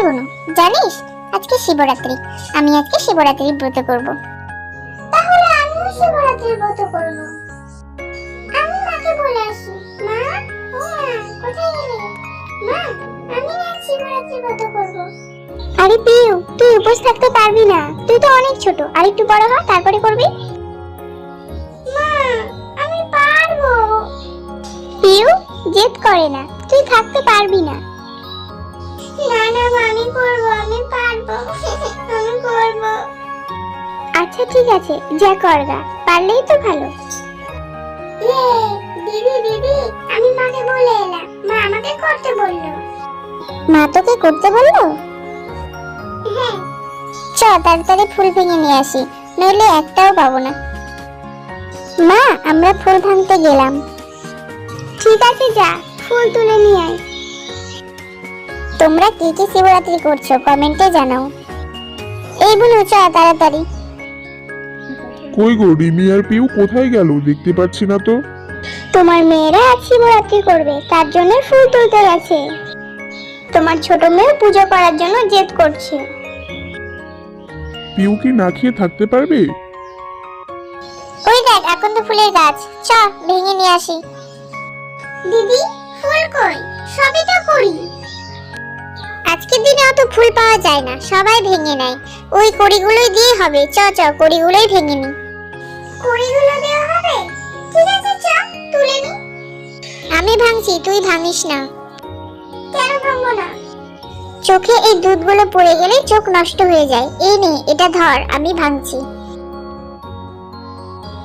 বোনু, জানিস আজকে শিবরাত্রি। আমি আজকে শিবরাত্রির ব্রত করব। তাহলে আমিও শিবরাত্রির ব্রত করব। আমি মাকে বলে আসি। মা, ও মা, কোথায় গেলে? মা, আমি আজ শিবরাত্রির ব্রত করব। আরে পিউ, তুই উপোস থাকতে পারবি না। তুই তো অনেক ছোট, আর একটু বড় হ, তারপরে করবি। মা, আমি পারবো। পিউ জেদ করে না, তুই থাকতে পারবি না। না না মা, আমি করব, আমি পারবো, আমি করব। আচ্ছা ঠিক আছে, যা করগা, পারলেই তো ভালো। দিদি দিদি, আমি মাকে বলে এলাম, মা আমাকে করতে বললো। মা তোকে করতে বললো? হ্যাঁ। চ তাড়াতাড়ি ফুল ভেঙে নিয়ে আসি, নইলে একটাও পাবো না। মা, আমরা ফুল ভাঙতে গেলাম। ঠিক আছে যা, ফুল তুলে নিয়ে আয়। তোমরা কি কি শিবরাত্রি করছো কমেন্টে জানাও। এই বলো, চ তাড়াতাড়ি। কই গো, রিমি আর পিউ কোথায় গেল? দেখতে পাচ্ছি না তো। তোমার মেয়েরা আজ শিবরাত্রি করবে, তার জন্য ফুল তুলতে গেছে। তোমার ছোট মেয়ে পুজো করার জন্য জেদ করছে। পিউ কি না খেয়ে থাকতে পারবে? ওই দেখ, এখন তো ফুলের গাছ, চ ভেঙে নিয়ে আসি। দিদি, ফুল কই? সবই তো করি। আজকের দিনে অত ফুল পাওয়া যায় না, সবাই ভেঙে নেয়। ওই কড়িগুলোই দিয়ে হবে, চ চ কড়িগুলোই ভেঙে নি। কড়িগুলো দেওয়া হবে? ঠিক আছে, চ তুলে নি। আমি ভাঙছি, তুই ভাঙিস না। কেন ভাঙবো না? চোখে এই দুধগুলো পড়ে গেলে চোখ নষ্ট হয়ে যায়। এই নে, এটা ধর, আমি ভাঙছি।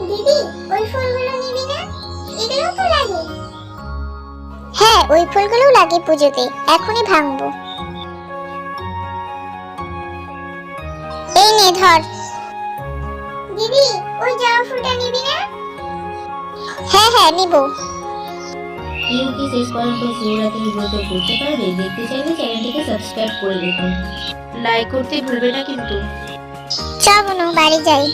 দিদি, ওই ফুলগুলো নিবি না? এগুলো তো লাগে। হ্যাঁ, ওই ফুলগুলো লাগে পুজোতে, এখনই ভাঙবো। এই নে ধর। দিদি, ওই জবা ফুলটা নিবি না? হ্যাঁ হ্যাঁ নিব। কেউ কি শেষ পর্যন্ত শিবরাত্রির ব্রত করতে পারবে? দেখতে চাইলে চ্যানেলটিকে সাবস্ক্রাইব করে দেখুন, লাইক করতে ভুলবে না কিন্তু। চ বোনু, বাড়ি যাই।